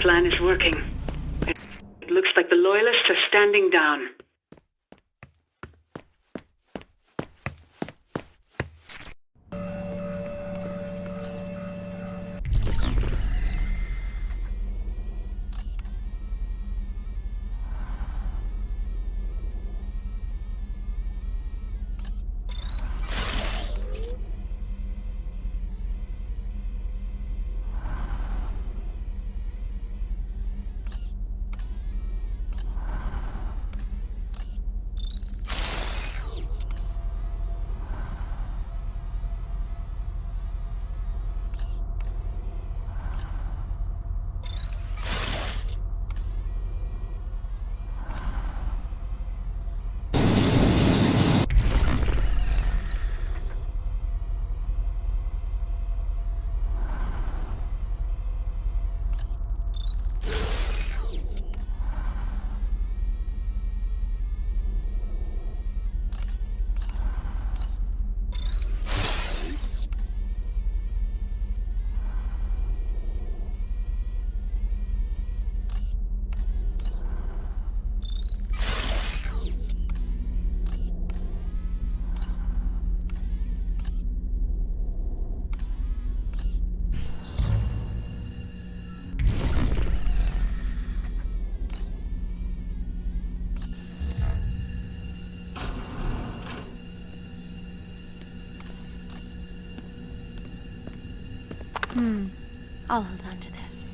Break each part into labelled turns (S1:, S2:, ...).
S1: plan is working. It looks like the loyalists are standing down.
S2: I'll hold on to this.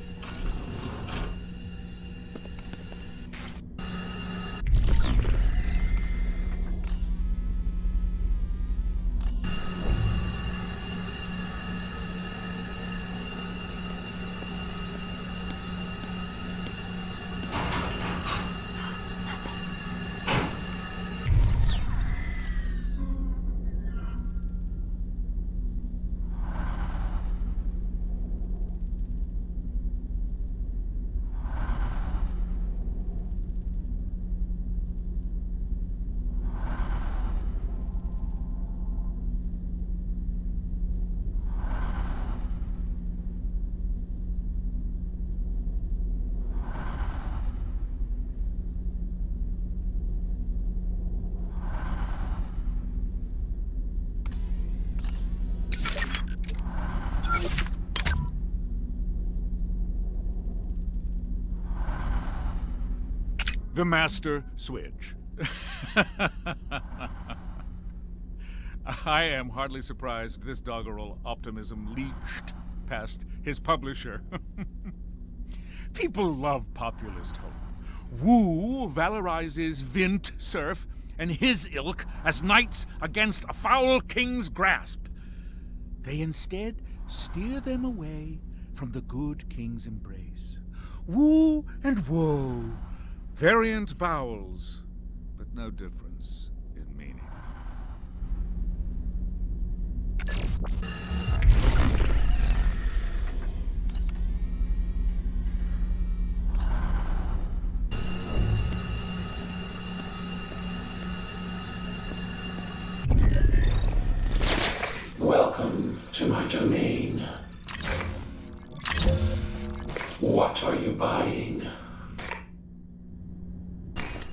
S3: The master switch. I am hardly surprised this doggerel optimism leached past his publisher. People love populist hope. Wu valorizes Vint Cerf and his ilk as knights against a foul king's grasp. They instead steer them away from the good king's embrace. Woo and woe, variant vowels, but no difference in meaning.
S4: Welcome to my domain. What are you buying?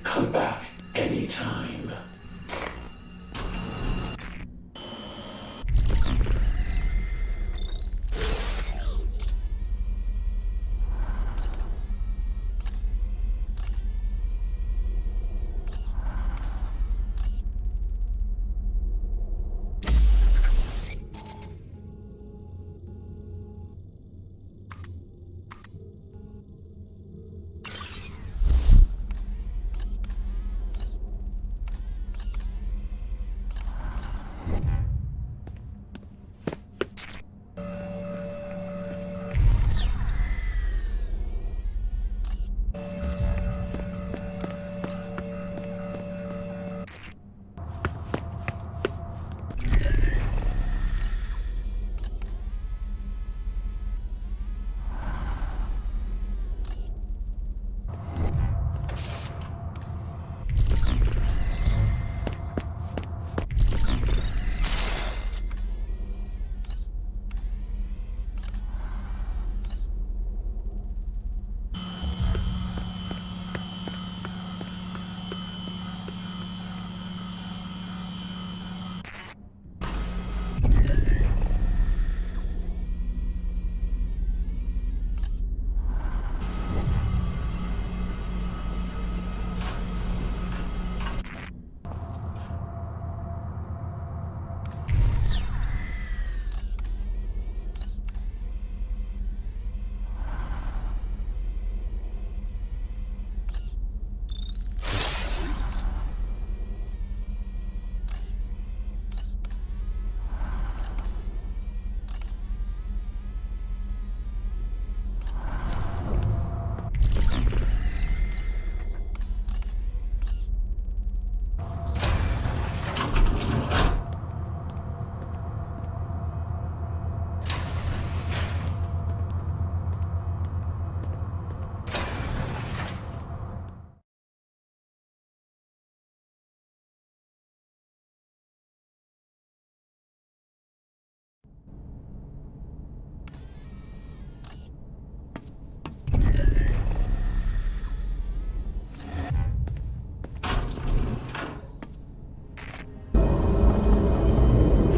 S4: Come back anytime.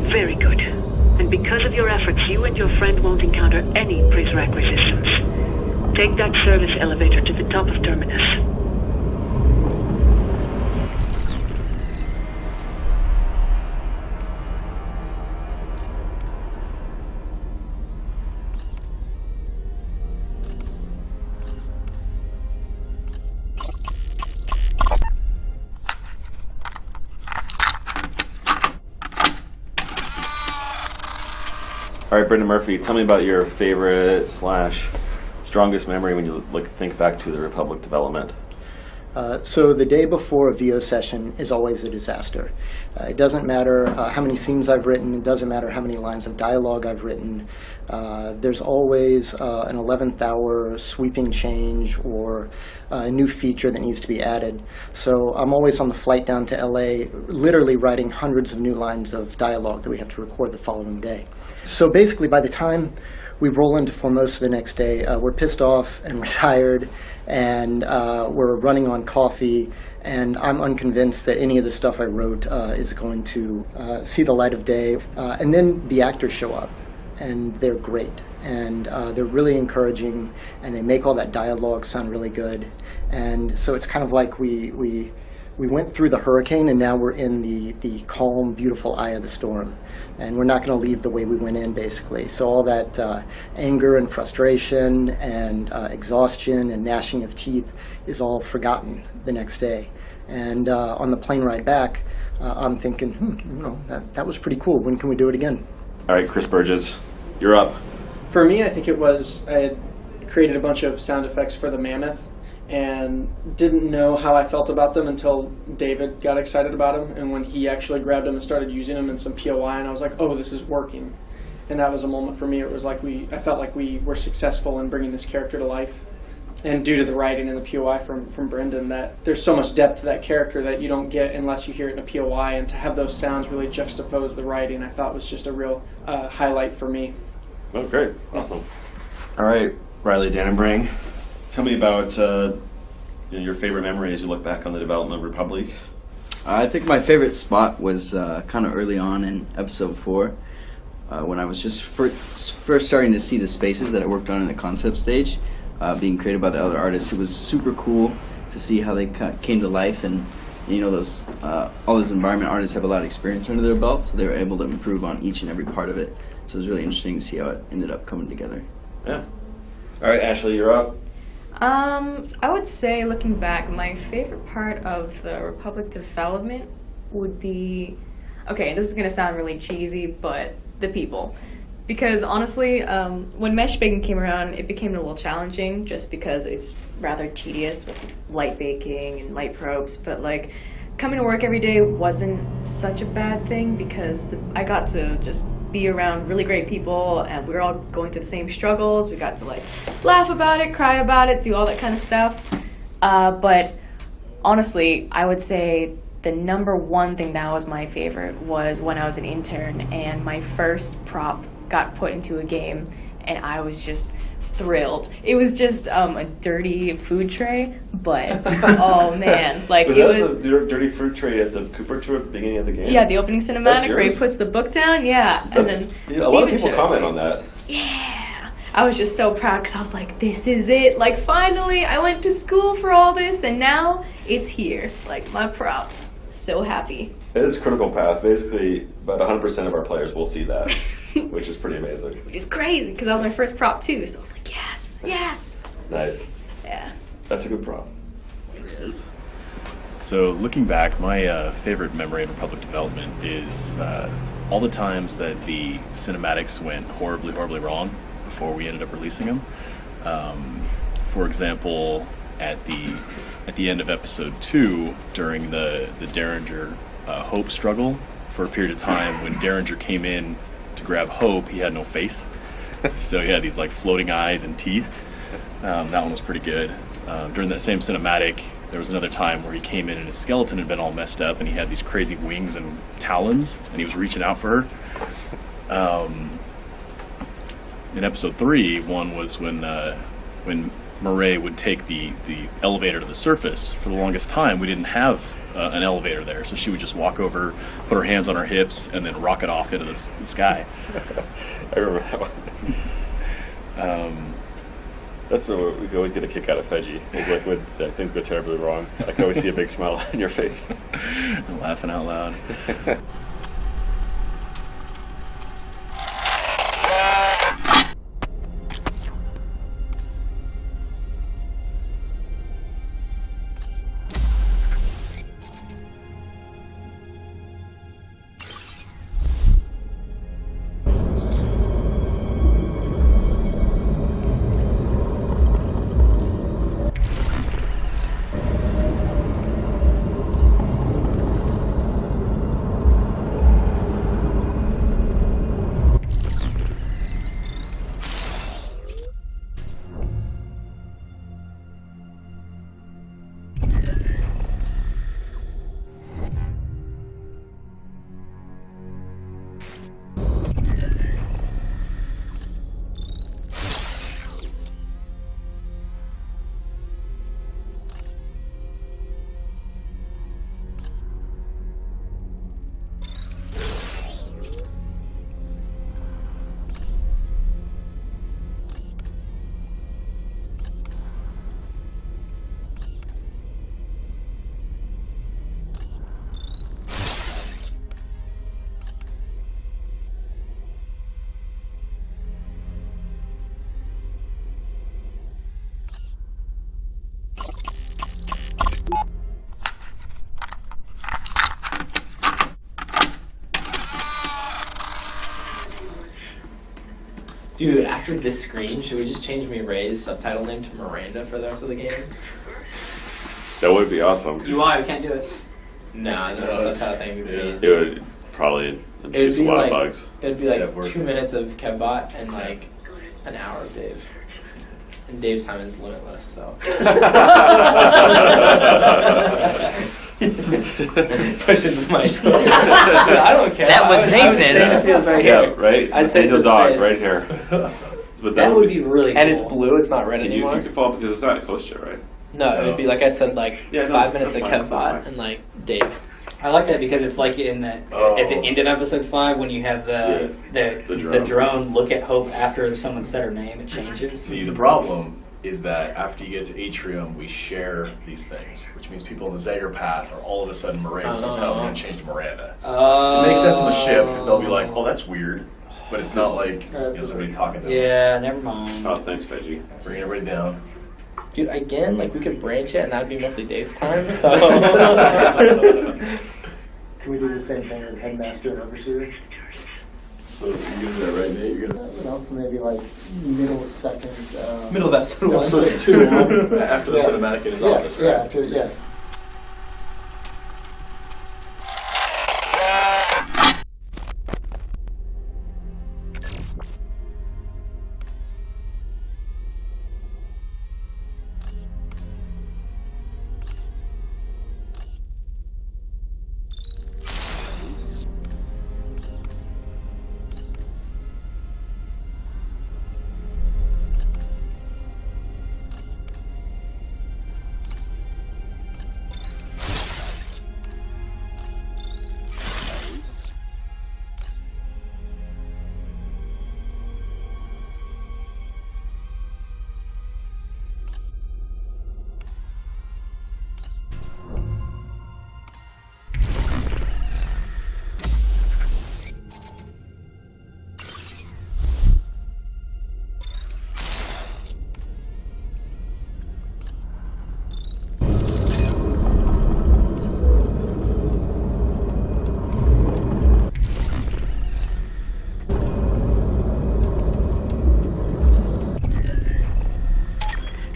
S1: Very good. And because of your efforts, you and your friend won't encounter any Prisrac resistance. Take that service elevator to the top of Terminus.
S5: All right, Brendan Murphy, tell me about your favorite / strongest memory when you think back to the Republic development.
S6: So the day before a VO session is always a disaster. It doesn't matter how many scenes I've written, it doesn't matter how many lines of dialogue I've written. There's always an 11th hour sweeping change or a new feature that needs to be added. So I'm always on the flight down to LA, literally writing hundreds of new lines of dialogue that we have to record the following day. So basically by the time we roll into Formosa the next day, we're pissed off and we're tired, and we're running on coffee, and I'm unconvinced that any of the stuff I wrote is going to see the light of day. And then the actors show up, and they're great, and they're really encouraging, and they make all that dialogue sound really good. And so it's kind of like we went through the hurricane, and now we're in the calm, beautiful eye of the storm. And we're not going to leave the way we went in, basically. So all that anger and frustration and exhaustion and gnashing of teeth is all forgotten the next day. And on the plane ride back, I'm thinking, that was pretty cool. When can we do it again?
S5: All right, Chris Burgess, you're up.
S7: For me, I think it was, I had created a bunch of sound effects for the mammoth and didn't know how I felt about them until David got excited about them, and when he actually grabbed them and started using them in some POI, and I was like, oh, this is working. And that was a moment for me. It was like I felt like we were successful in bringing this character to life. And due to the writing and the POI from Brendan, that there's so much depth to that character that you don't get unless you hear it in a POI, and to have those sounds really juxtapose the writing, I thought was just a real highlight for me.
S5: Oh, great. Awesome. All right, Riley Dannenbrang, tell me about your favorite memory as you look back on the development of Republique.
S8: I think my favorite spot was kind of early on in episode 4, when I was just first starting to see the spaces that I worked on in the concept stage being created by the other artists. It was super cool to see how they came to life, and those all those environment artists have a lot of experience under their belt, so they were able to improve on each and every part of it. So it was really interesting to see how it ended up coming together.
S5: Yeah. All right, Ashley, you're up.
S9: So I would say, looking back, my favorite part of the Republic development would be, okay, this is going to sound really cheesy, but the people. Because honestly, when mesh baking came around, it became a little challenging just because it's rather tedious with light baking and light probes, but coming to work every day wasn't such a bad thing because I got to just be around really great people, and we were all going through the same struggles. We got to laugh about it, cry about it, do all that kind of stuff. But honestly, I would say the number one thing that was my favorite was when I was an intern and my first prop got put into a game, and I was just thrilled. It was just a dirty food tray, but oh man,
S5: the dirty fruit tray at the Cooper tour at the beginning of the game?
S9: Yeah, the opening cinematic where he puts the book down. Yeah, and then
S5: a lot of people comment on that.
S9: Yeah, I was just so proud because I was like, this is it. Finally, I went to school for all this, and now it's here. My prop. So happy.
S5: It is Critical Path. Basically, about 100% of our players will see that, which is pretty amazing.
S9: Which is crazy, because that was my first prop, too. So I was like, yes, yes.
S5: Nice.
S9: Yeah.
S5: That's a good prop.
S10: It is. So, looking back, my favorite memory of Republic development is all the times that the cinematics went horribly, horribly wrong before we ended up releasing them. For example, at the end of episode 2, during the Derringer Hope struggle, for a period of time when Derringer came in to grab Hope, he had no face. So he had these floating eyes and teeth. That one was pretty good. During that same cinematic, there was another time where he came in and his skeleton had been all messed up, and he had these crazy wings and talons, and he was reaching out for her. In episode 3, one was when Murray would take the elevator to the surface. For the longest time, we didn't have an elevator there, so she would just walk over, put her hands on her hips, and then rocket off into the sky.
S5: I remember that one. That's the we always get a kick out of Fedgy. Like when things go terribly wrong, I can always see a big smile on your face.
S10: Laughing out loud.
S11: Dude, after this screen, should we just change Mirai's subtitle name to Miranda for the rest of the game?
S5: That would be awesome.
S11: UI, we can't do it. No, this is that's how the thing would be.
S5: It would probably introduce a lot of bugs.
S11: It'd be like 2 minutes of Kevbot and like an hour of Dave. And Dave's time is limitless, so. Pushing the mic. I don't care.
S12: That was Nathan.
S11: It feels right
S5: Yeah,
S11: here.
S5: right?
S11: I'd say
S5: the
S11: the
S5: dog
S11: space.
S5: right here. But
S11: That would be really cool. And it's
S5: cool.
S11: blue, it's not red
S5: You
S11: anymore.
S5: can fall because it's not a coaster, right?
S11: No, it would be like I said, like
S5: Yeah, no,
S11: 5 minutes of
S5: that's fine, that's
S11: Kevbot
S5: fine.
S11: and like Dave.
S12: I like that because it's like in the at the end of episode 5 when you have the drone look at Hope after someone said her name, it changes.
S10: See, the problem is that after you get to Atrium, we share these things, which means people in the Zager path are all of a sudden Mirai's subtitle going to change to Miranda. It makes sense on the ship because they'll be like, "Oh, that's weird," but it's not like somebody talking to them.
S12: Yeah, never mind.
S5: Oh, thanks, Veggie.
S10: Bringing everybody down.
S11: Dude, again, like we could branch it and that would be mostly Dave's time, so.
S6: Can we do the same thing with Headmaster and Overseer?
S10: So you're gonna do that, right, Nate? You're gonna
S6: Maybe like middle second.
S11: Middle of episode 1.
S10: episode 2 after the cinematic in his office, right?
S6: Yeah, after, yeah.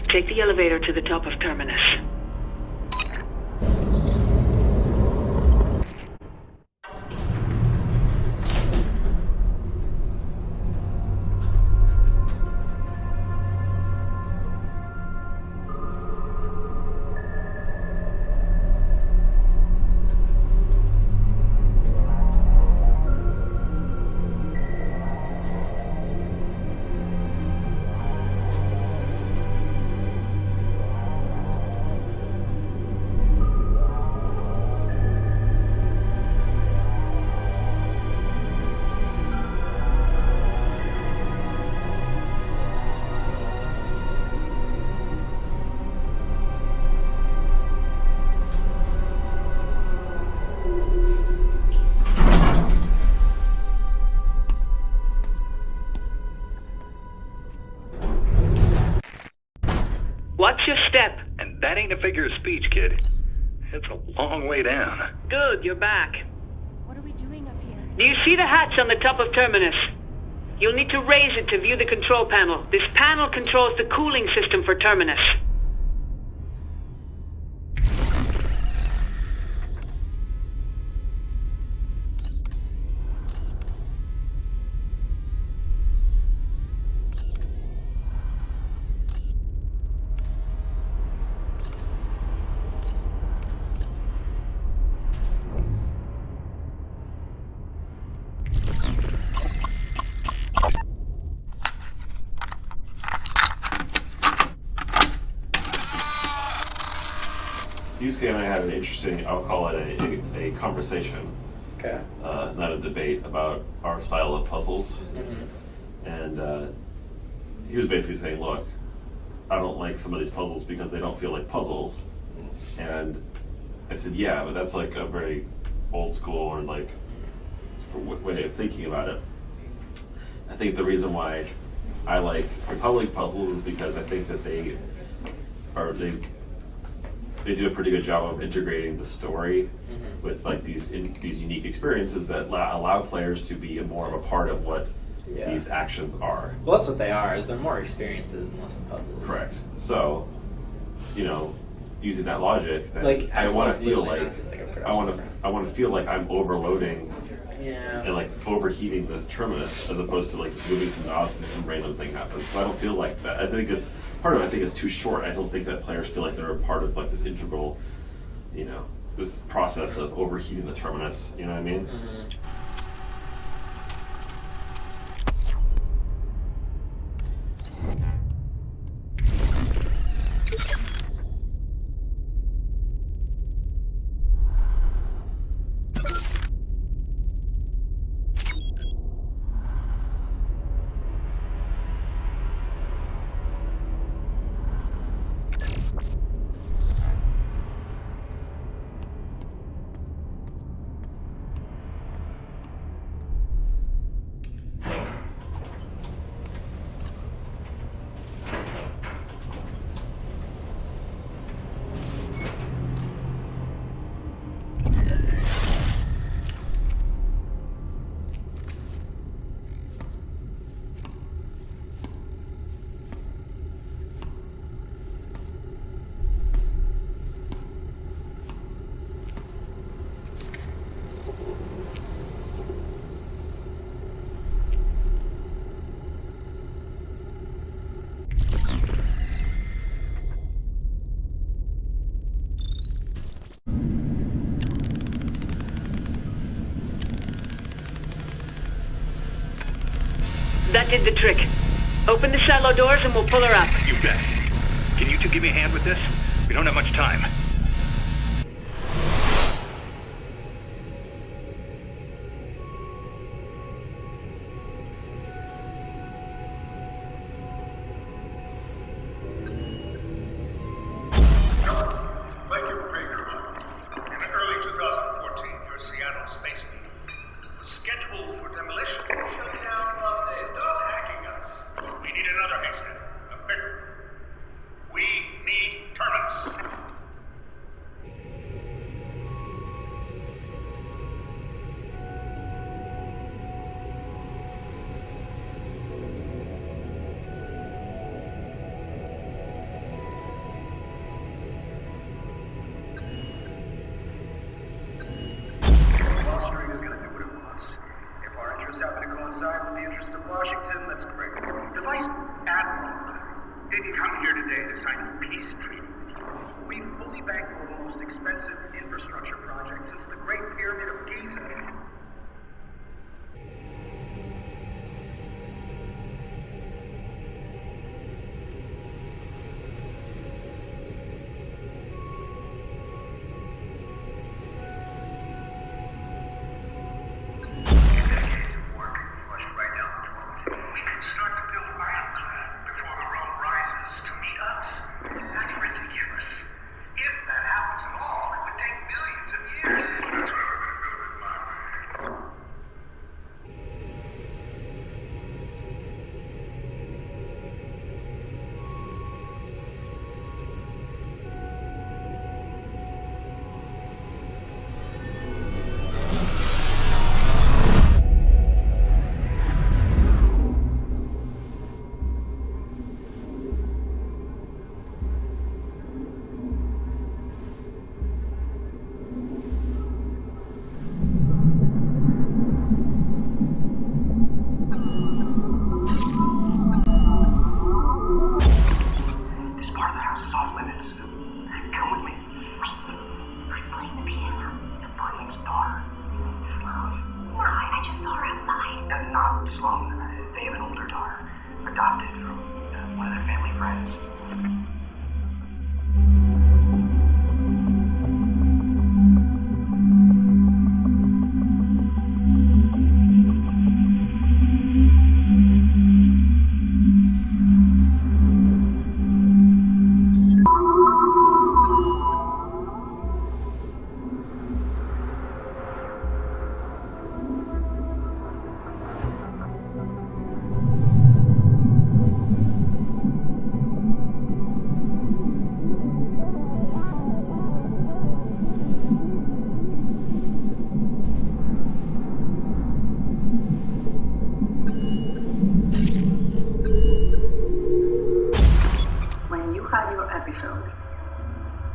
S1: Take the elevator to the top of Terminus. step.
S13: And that ain't a figure of speech, kid. It's a long way down.
S1: Good, you're back.
S2: What are we doing up here?
S1: Do you see the hatch on the top of Terminus? You'll need to raise it to view the control panel. This panel controls the cooling system for Terminus.
S5: Yusuke and I had an interesting, I'll call it a conversation,
S11: Okay.
S5: not a debate, about our style of puzzles.
S11: Mm-hmm.
S5: And he was basically saying, look, I don't like some of these puzzles because they don't feel like puzzles. And I said, yeah, but that's like a very old school or like way of thinking about it. I think the reason why I like Republique puzzles is because I think that they do a pretty good job of integrating the story with like these unique experiences that allow players to be more of a part of what these actions are.
S11: Well, that's what they are. Is they're more experiences and less than puzzles.
S5: Correct. So, you know, using that logic, then
S11: like
S5: I want to feel like
S11: I
S5: want to feel like I'm overloading.
S11: Yeah.
S5: And like overheating this terminus as opposed to like just moving some knobs and some random thing happens. So I don't feel like that. I think it's part of it. I think it's too short. I don't think that players feel like they're a part of like this integral, you know, this process of overheating the terminus. You know what I mean?
S11: Mm-hmm.
S1: That did the trick. Open the silo doors and we'll pull her up.
S13: You bet. Can you two give me a hand with this? We don't have much time.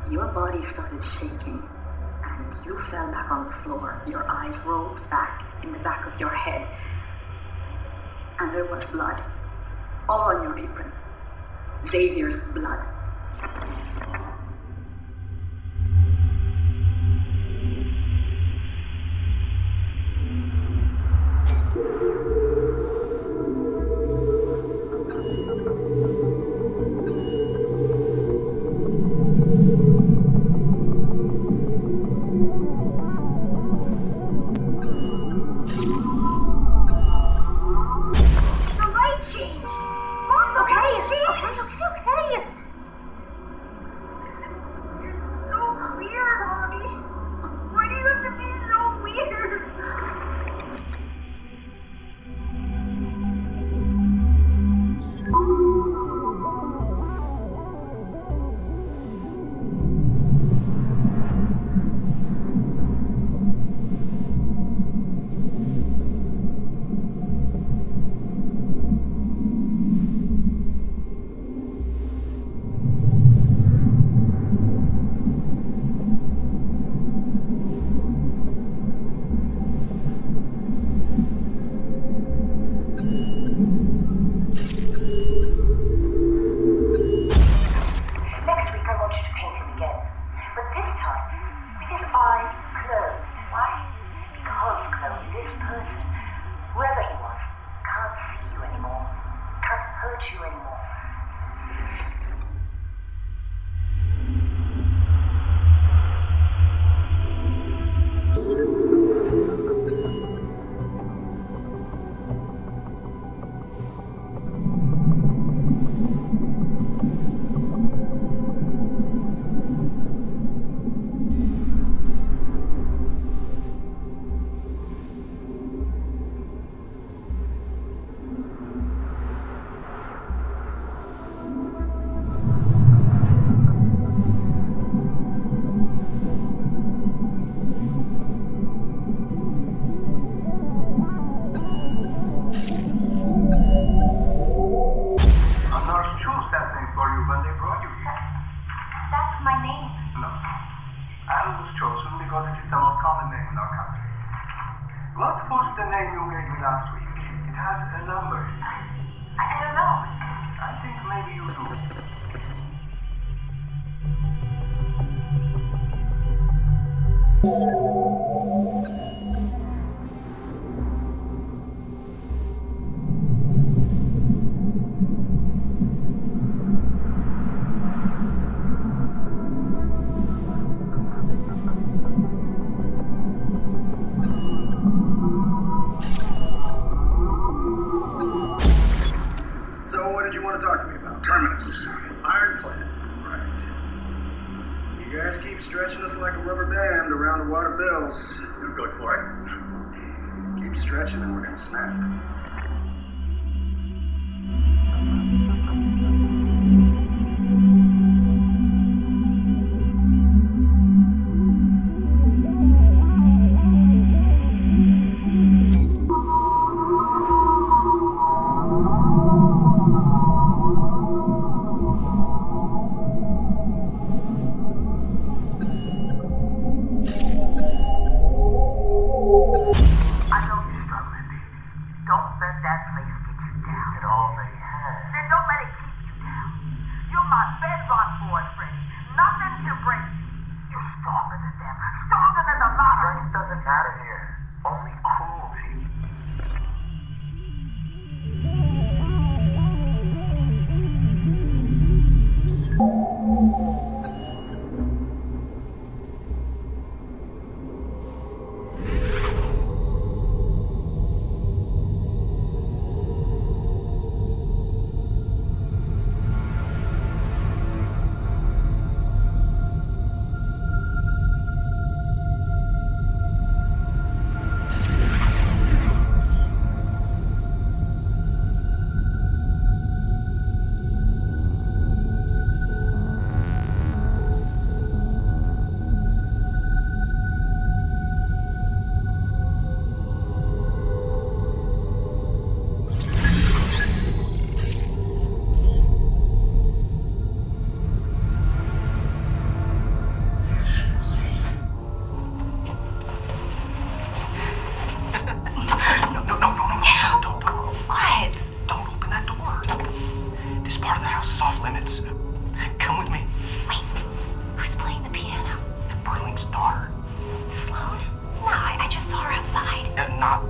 S14: Your body started shaking, and you fell back on the floor. Your eyes rolled back in the back of your head, and there was blood all on your apron. Xavier's blood.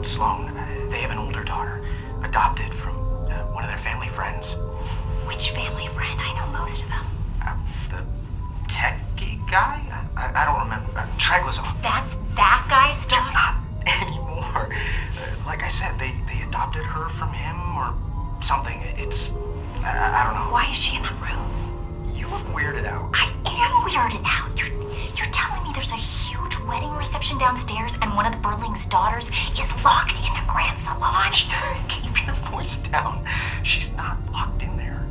S15: Sloan. They have an older daughter, adopted from one of their family friends.
S16: Which family friend? I know most of them.
S15: The techie guy? I don't remember. Treglazov.
S16: That's that guy's daughter?
S15: Not anymore. Like I said, they adopted her from him or something. It's... I don't know.
S16: Why is she in that room?
S15: You look weirded out.
S16: I am weirded out. You're telling me there's a huge wedding reception downstairs and one of the Burling's daughters is locked in the grand salon?
S15: Keep your voice down. She's not locked in there.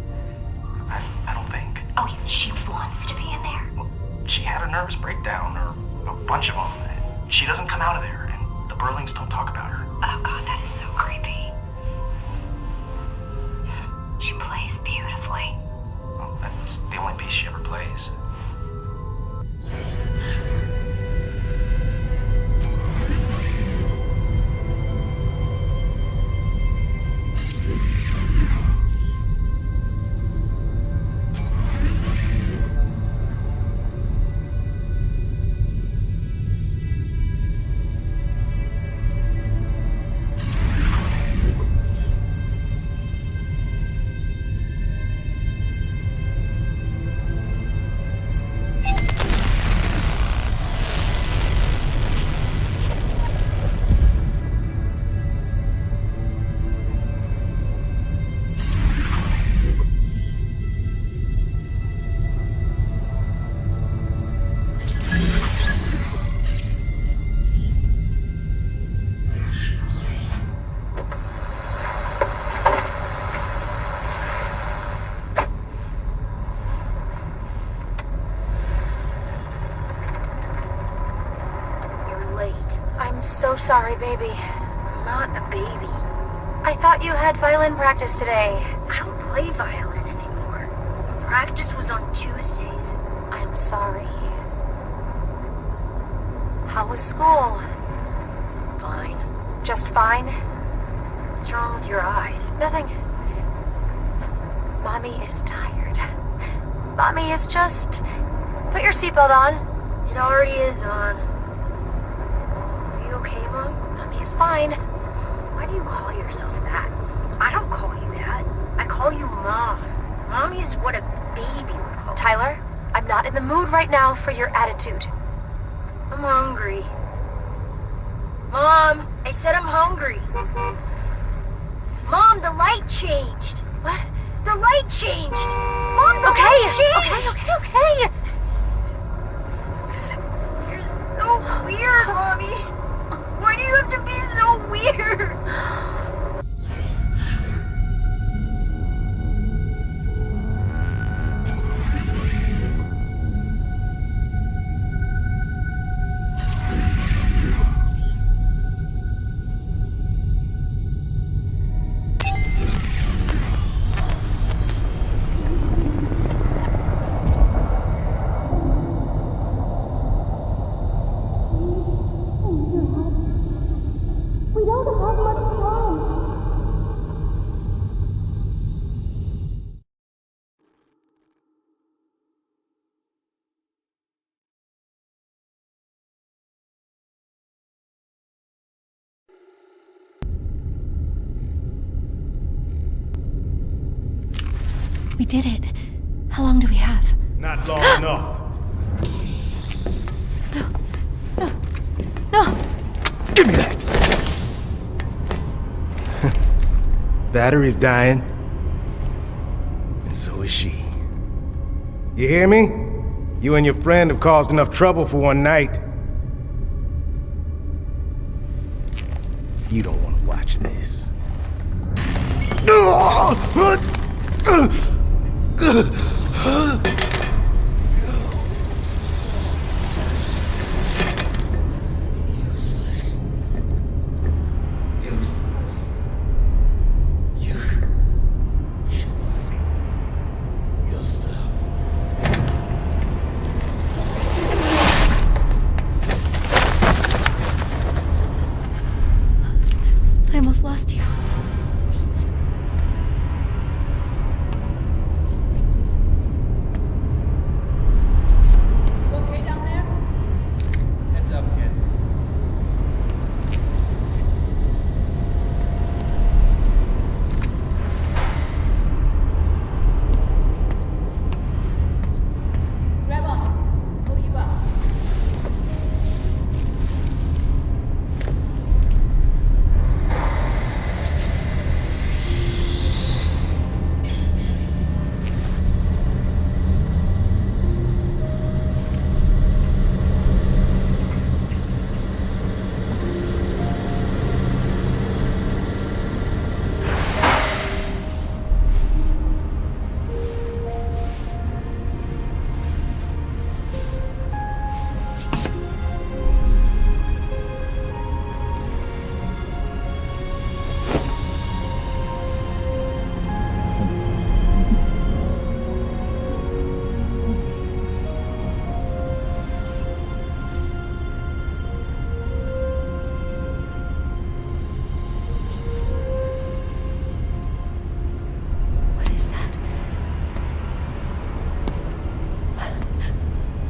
S15: I don't think.
S16: Oh, she wants to be in there?
S15: Well, she had a nervous breakdown, or a bunch of them. She doesn't come out of there, and the Burlings don't talk about her.
S16: Oh God, that is so creepy. She plays beautifully.
S15: Well, that's the only piece she ever plays.
S2: So sorry, baby.
S14: I'm not a baby.
S2: I thought you had violin practice today.
S14: I don't play violin anymore. Practice was on Tuesdays.
S2: I'm sorry. How was school?
S14: Fine.
S2: Just fine?
S14: What's wrong with your eyes?
S2: Nothing. Mommy is tired. Mommy is just... Put your seatbelt on.
S14: It already is on. Okay, Mom?
S2: Mommy is fine.
S14: Why do you call yourself that? I don't call you that. I call you Mom. Mommy's what a baby would call
S2: Tyler, I'm not in the mood right now for your attitude.
S14: I'm hungry. Mom, I said I'm hungry. Mom, the light changed.
S2: What?
S14: The light changed. Mom, the light changed.
S2: Okay.
S14: You're so weird, Mommy. Why do you have to be so weird?
S2: We did it. How long do we have?
S17: Not long enough.
S2: No.
S17: Give me that. Battery's dying. And so is she. You hear me? You and your friend have caused enough trouble for one night. You don't want to watch this. Useless. You should see yourself.
S2: I almost lost you.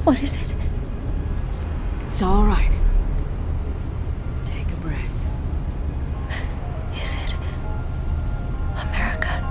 S2: What is it?
S18: It's all right. Take a breath.
S2: Is it America?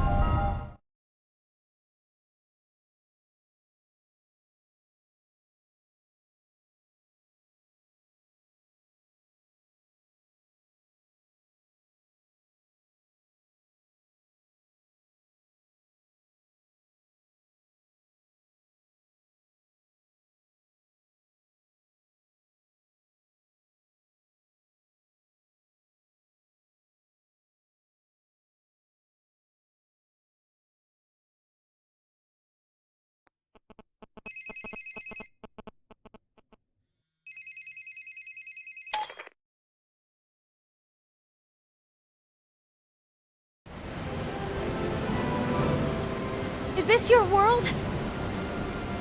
S16: Is this your world?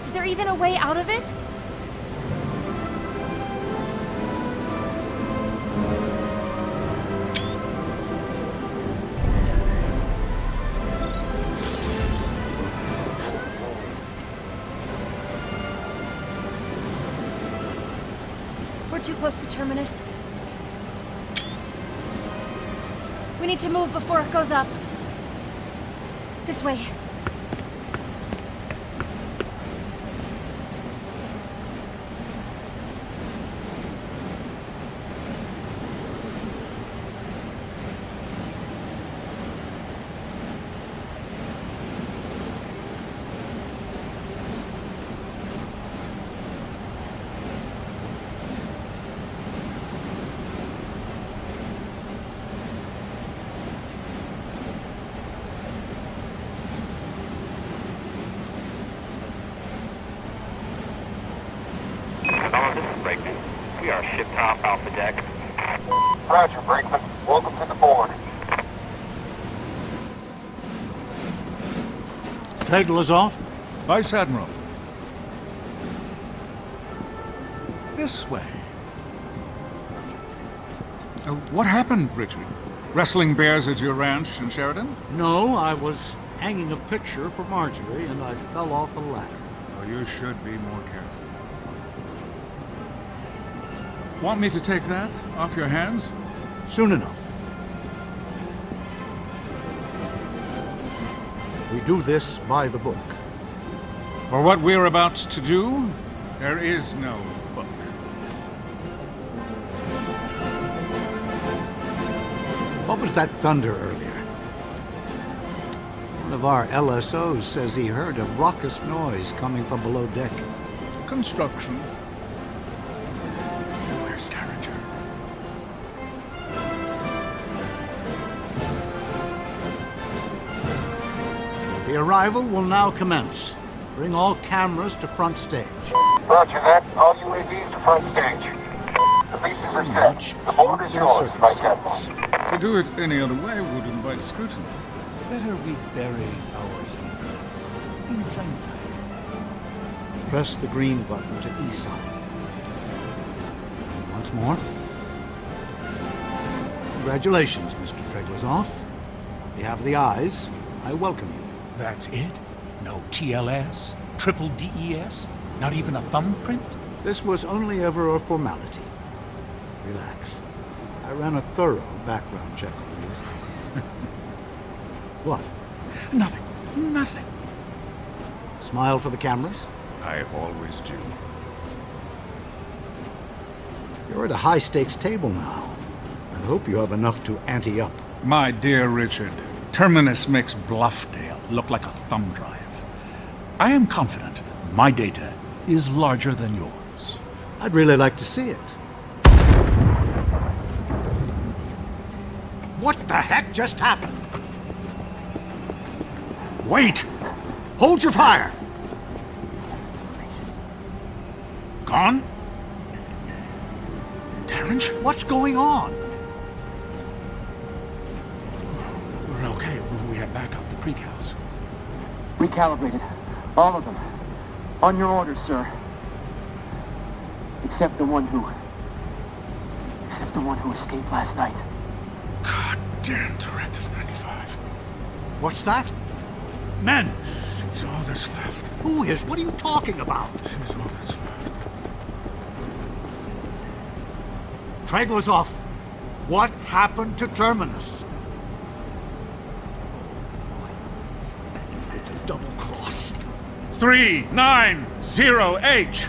S16: Is there even a way out of it? We're too close to Terminus. We need to move before it goes up. This way.
S15: We are ship top Alpha Deck. Roger, Brakeman. Welcome to the board.
S3: Table off. Vice Admiral. This way. What happened, Richard? Wrestling bears at your ranch in Sheridan?
S19: No, I was hanging a picture for Marjorie and I fell off a ladder.
S3: Oh, you should be more careful. Want me to take that off your hands?
S19: Soon enough. We do this by the book.
S3: For what we're about to do, there is no book.
S19: What was that thunder earlier? One of our LSOs says he heard a raucous noise coming from below deck.
S3: Construction. Where's Derringer?
S19: The arrival will now commence. Bring all cameras to front stage.
S15: Roger that. All UAVs to front stage. The leases are set. The board is yours, Vice Admiral.
S3: To do it any other way would invite scrutiny.
S19: Better we bury our secrets in plain sight. Press the green button to E-sign. And once more. Congratulations, Mr. Treglazov. On behalf of the eyes, I welcome you.
S3: That's it? No TLS? Triple DES? Not even a thumbprint?
S19: This was only ever a formality. Relax. I ran a thorough background check on you. What?
S3: Nothing. Nothing.
S19: Smile for the cameras?
S3: I always do.
S19: You're at a high-stakes table now. I hope you have enough to ante up.
S3: My dear Richard, Terminus makes Bluffdale look like a thumb drive. I am confident my data is larger than yours.
S19: I'd really like to see it. What the heck just happened? Wait! Hold your fire!
S3: Gone? Terrence?
S19: What's going on?
S3: We're okay. We have backup, the precals.
S20: Recalibrated. All of them. On your orders, sir. Except the one who escaped last night.
S3: God damn Directive 95.
S19: What's that? Men!
S3: He's all that's left.
S19: Who is? What are you talking about?
S3: He's all that's left.
S19: Trailers off. What happened to Terminus? It's a double cross.
S3: 390H.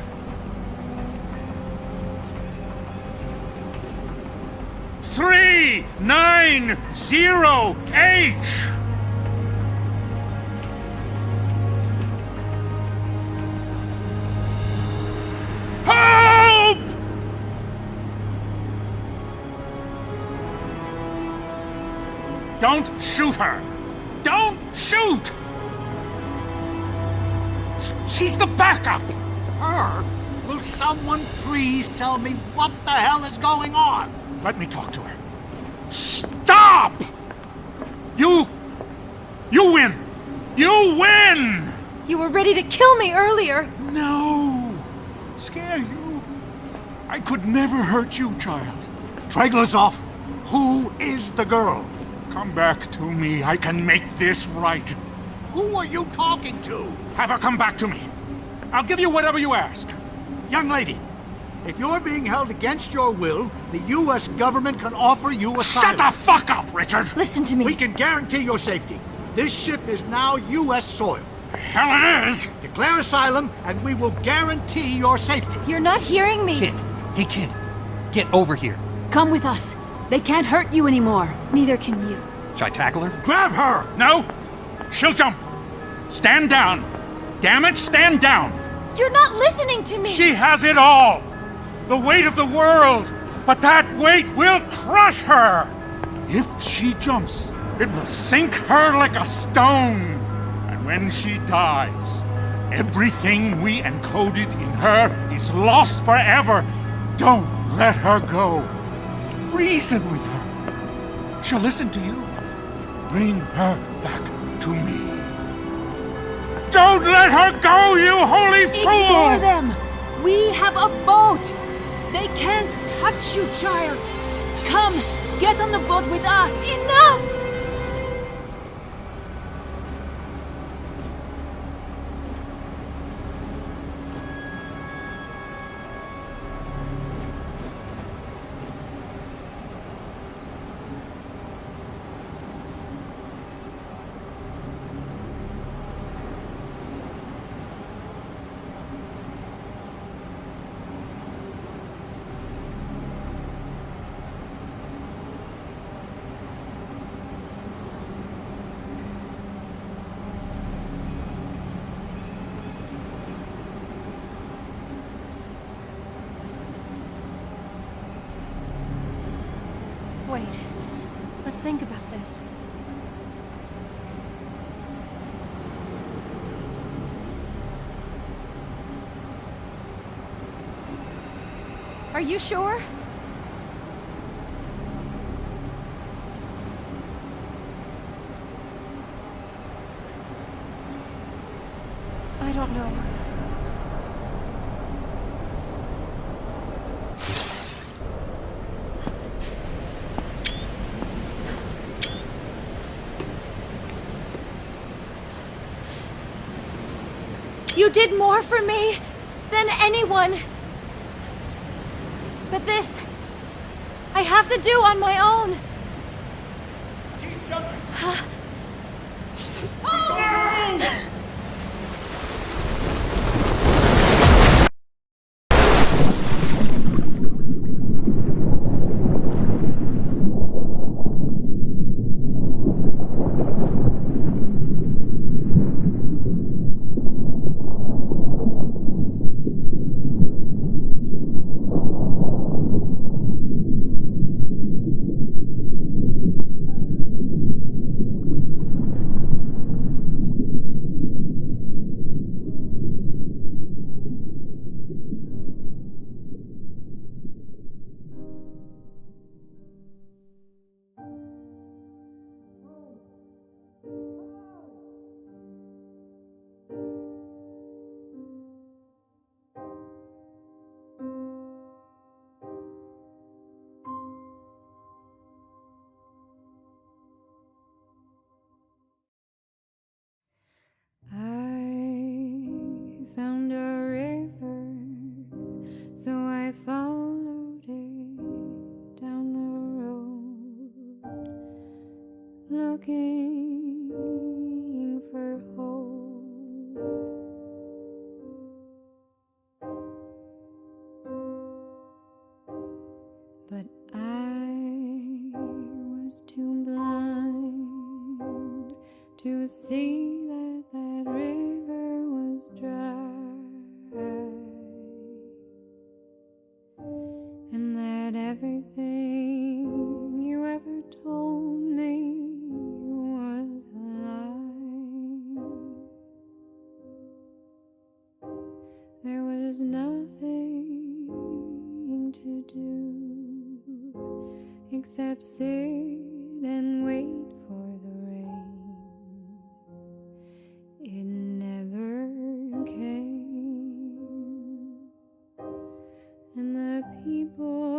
S3: 390H. Help! Don't shoot her! Don't shoot! She's the backup!
S19: Her? Will someone please tell me what the hell is going on?
S3: Let me talk to her. Stop! You win! You win!
S18: You were ready to kill me earlier!
S3: No! Scare you? I could never hurt you, child.
S19: Trailers off. Who is the girl?
S3: Come back to me. I can make this right.
S19: Who are you talking to?
S3: Have her come back to me. I'll give you whatever you ask.
S19: Young lady, if you're being held against your will, the U.S. government can offer you asylum.
S3: Shut the fuck up, Richard!
S18: Listen to me.
S19: We can guarantee your safety. This ship is now U.S. soil.
S3: Hell it is!
S19: Declare asylum, and we will guarantee your safety.
S18: You're not hearing me.
S21: Kid. Hey, kid. Get over here.
S18: Come with us. They can't hurt you anymore. Neither can you.
S21: Should I tackle her?
S19: Grab her!
S3: No! She'll jump. Stand down. Damn it, stand down.
S18: You're not listening to me.
S3: She has it all. The weight of the world. But that weight will crush her. If she jumps, it will sink her like a stone. And when she dies, everything we encoded in her is lost forever. Don't let her go. Reason with her. She'll listen to you. Bring her back to me. Don't let her go, you holy fool!
S18: Ignore them. We have a boat. They can't touch you, child. Come, get on the boat with us. Enough! Wait. Let's think about this. Are you sure? I don't know. You did more for me than anyone. But this, I have to do on my own.
S19: She's jumping.
S22: Found a river, so I followed it. but I was too blind to see that that river was dry, and that everything you ever told me was a lie. There was nothing to do except sit and wait for the rain. It never came, and the people